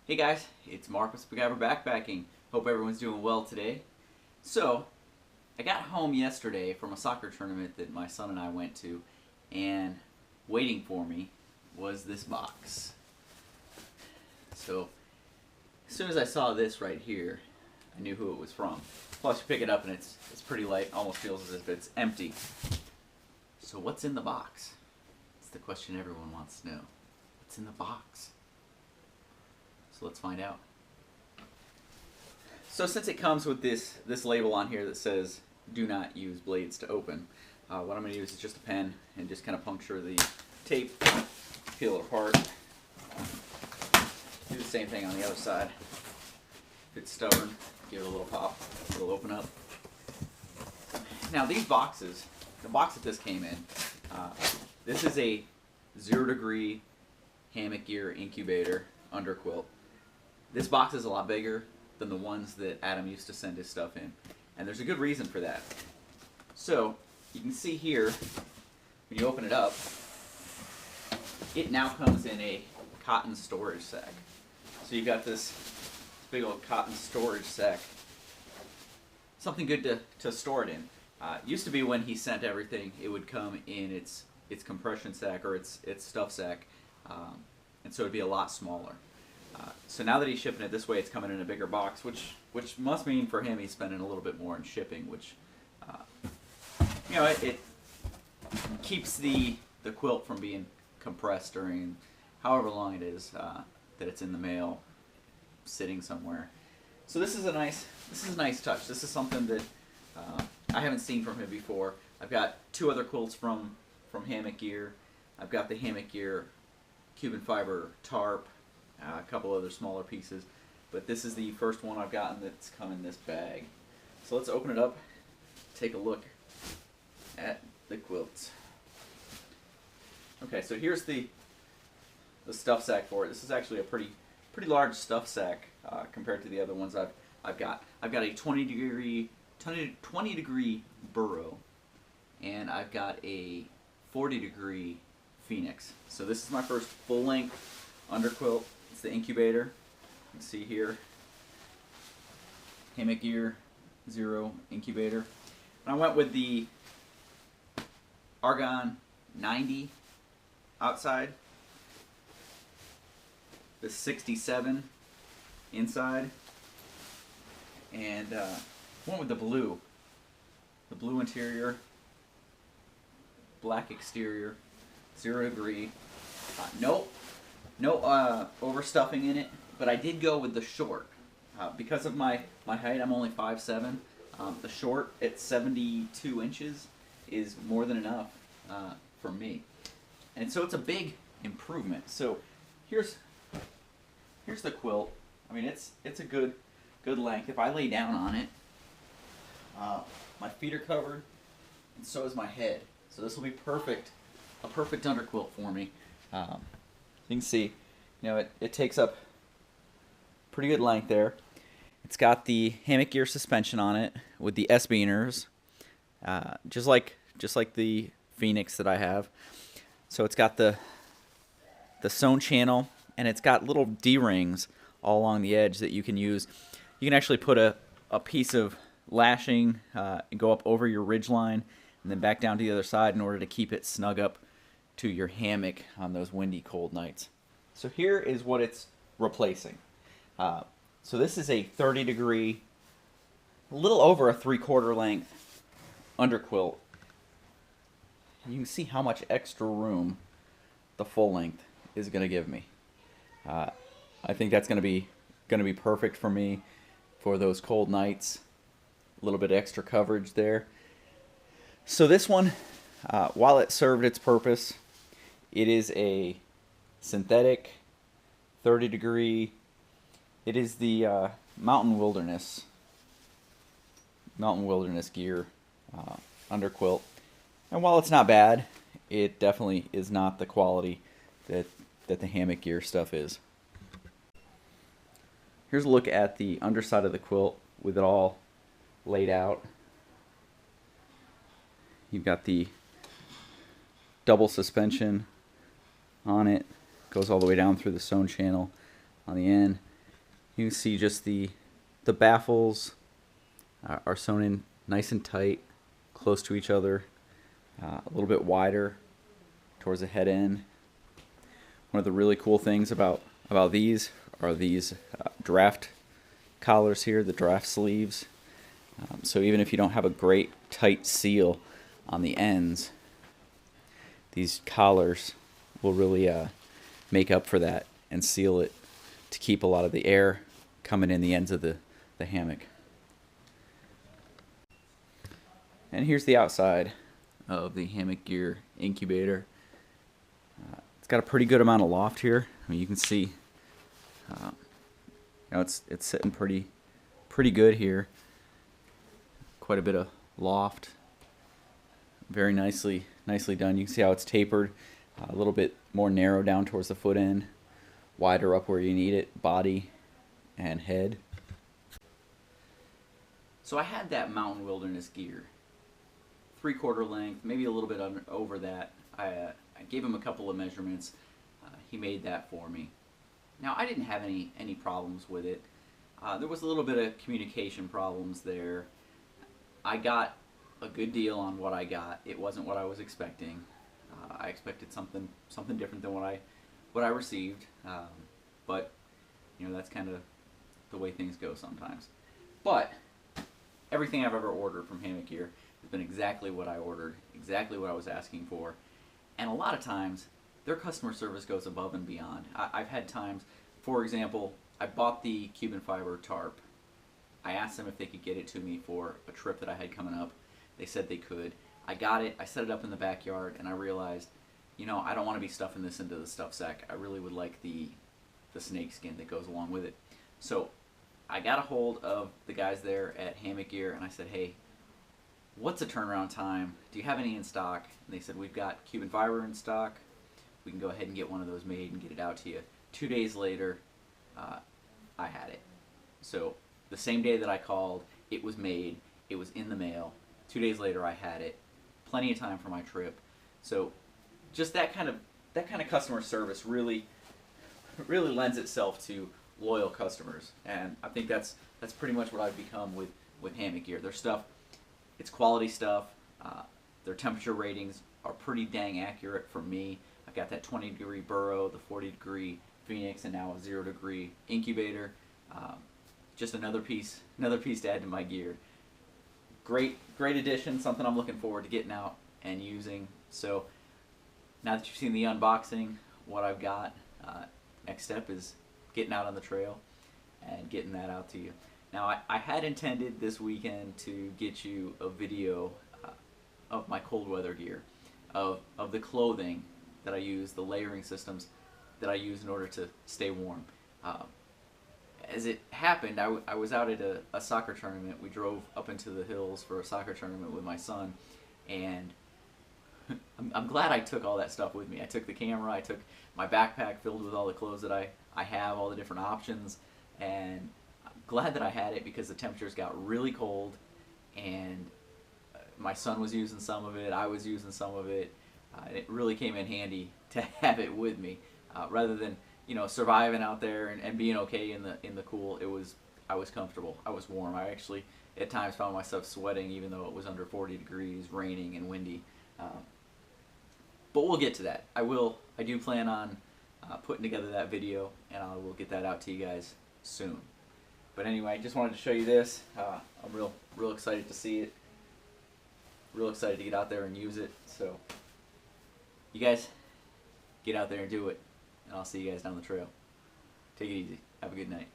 Hey guys, it's Mark with Spiguyver Backpacking. Hope everyone's doing well today. So, I got home yesterday from a soccer tournament that my son and I went to, and waiting for me was this box. So, as soon as I saw this right here, I knew who it was from. Plus, you pick it up and it's pretty light, almost feels as if it's empty. So, what's in the box? It's the question everyone wants to know. What's in the box? So let's find out. So since it comes with this label on here that says do not use blades to open, what I'm going to use is just a pen and just kind of puncture the tape, peel it apart. Do the same thing on the other side. If it's stubborn, give it a little pop, it'll open up. Now these boxes, the box that this came in, this is a 0 degree Hammock Gear Incubator Underquilt. This box is a lot bigger than the ones that Adam used to send his stuff in. And there's a good reason for that. So, you can see here, when you open it up, it now comes in a cotton storage sack. So you've got this big old cotton storage sack. Something good to store it in. Used to be when he sent everything, it would come in its compression sack or its stuff sack. And so it'd be a lot smaller. So now that he's shipping it this way, it's coming in a bigger box, which must mean for him he's spending a little bit more in shipping, which you know, it keeps the quilt from being compressed during however long it is that it's in the mail, sitting somewhere. So this is a nice touch. This is something that I haven't seen from him before. I've got 2 other quilts from Hammock Gear. I've got the Hammock Gear Cuban fiber tarp. A couple other smaller pieces, but this is the first one I've gotten that's come in this bag. So let's open it up, take a look at the quilts. Okay, so here's the stuff sack for it. This is actually a pretty large stuff sack compared to the other ones I've got. I've got a 20 degree burrow, and I've got a 40 degree phoenix. So this is my first full length underquilt. It's the incubator. You can see here, Hammock Gear 0 incubator. And I went with the Argon 90 outside, the 67 inside, and went with the blue interior, black exterior, 0 degree. No overstuffing in it, but I did go with the short. Because of my height, I'm only 5'7". The short at 72 inches is more than enough for me. And so it's a big improvement. So here's the quilt. I mean, it's a good length. If I lay down on it, my feet are covered, and so is my head. So this will be perfect, a perfect underquilt for me. You can see, you know, it takes up pretty good length there. It's got the Hammock Gear suspension on it with the S-beaners, just like the Phoenix that I have. So it's got the sewn channel, and it's got little D-rings all along the edge that you can use. You can actually put a piece of lashing and go up over your ridge line and then back down to the other side in order to keep it snug up to your hammock on those windy, cold nights. So here is what it's replacing. So this is a 30 degree, a little over a 3/4 length underquilt. And you can see how much extra room the full length is going to give me. I think that's going to be perfect for me for those cold nights. A little bit extra coverage there. So this one, while it served its purpose, it is a synthetic 30 degree. It is the Mountain Wilderness Gear underquilt. And while it's not bad, it definitely is not the quality that the Hammock Gear stuff is. Here's a look at the underside of the quilt with it all laid out. You've got the double suspension on it, goes all the way down through the sewn channel on the end. You can see just the baffles are sewn in nice and tight, close to each other, a little bit wider towards the head end. One of the really cool things about these are these draft collars here, the draft sleeves. So even if you don't have a great tight seal on the ends, these collars will really make up for that and seal it to keep a lot of the air coming in the ends of the hammock. And here's the outside of the Hammock Gear Incubator. It's got a pretty good amount of loft here. I mean, you can see, it's sitting pretty good here. Quite a bit of loft. Very nicely done. You can see how it's tapered, a little bit more narrow down towards the foot end, wider up where you need it, body and head. So I had that Mountain Wilderness gear, 3/4 length, maybe a little bit over that. I gave him a couple of measurements. He made that for me. Now I didn't have any problems with it. There was a little bit of communication problems there. I got a good deal on what I got. It wasn't what I was expecting. I expected something different than what I received. But that's kind of the way things go sometimes. But everything I've ever ordered from Hammock Gear has been exactly what I ordered, exactly what I was asking for. And a lot of times, their customer service goes above and beyond. I've had times, for example, I bought the Cuban fiber tarp. I asked them if they could get it to me for a trip that I had coming up. They said they could. I got it, I set it up in the backyard, and I realized, I don't want to be stuffing this into the stuff sack. I really would like the snake skin that goes along with it. So I got a hold of the guys there at Hammock Gear, and I said, hey, what's the turnaround time? Do you have any in stock? And they said, we've got Cuban fiber in stock. We can go ahead and get one of those made and get it out to you. 2 days later, I had it. So the same day that I called, it was made. It was in the mail. 2 days later, I had it. Plenty of time for my trip. So just that kind of customer service really lends itself to loyal customers, and I think that's pretty much what I've become with Hammock Gear. Their stuff, it's quality stuff. Their temperature ratings are pretty dang accurate for me. I've got that 20-degree burrow, the 40-degree Phoenix, and now a 0-degree incubator. Just another piece to add to my gear. Great addition. Something I'm looking forward to getting out and using. So now that you've seen the unboxing, what I've got, next step is getting out on the trail and getting that out to you. Now I had intended this weekend to get you a video of my cold weather gear, of the clothing that I use, the layering systems that I use in order to stay warm. As it happened, I was out at a soccer tournament. We drove up into the hills for a soccer tournament with my son, and I'm glad I took all that stuff with me. I took the camera, I took my backpack filled with all the clothes that I have, all the different options, and I'm glad that I had it because the temperatures got really cold, and my son was using some of it, I was using some of it, and it really came in handy to have it with me, rather than surviving out there and being okay in the cool. I was comfortable, I was warm. I actually at times found myself sweating even though it was under 40 degrees, raining and windy. But we'll get to that. I do plan on putting together that video, and I will get that out to you guys soon. But anyway, just wanted to show you this. I'm real excited to see it. Real excited to get out there and use it. So you guys get out there and do it, and I'll see you guys down the trail. Take it easy. Have a good night.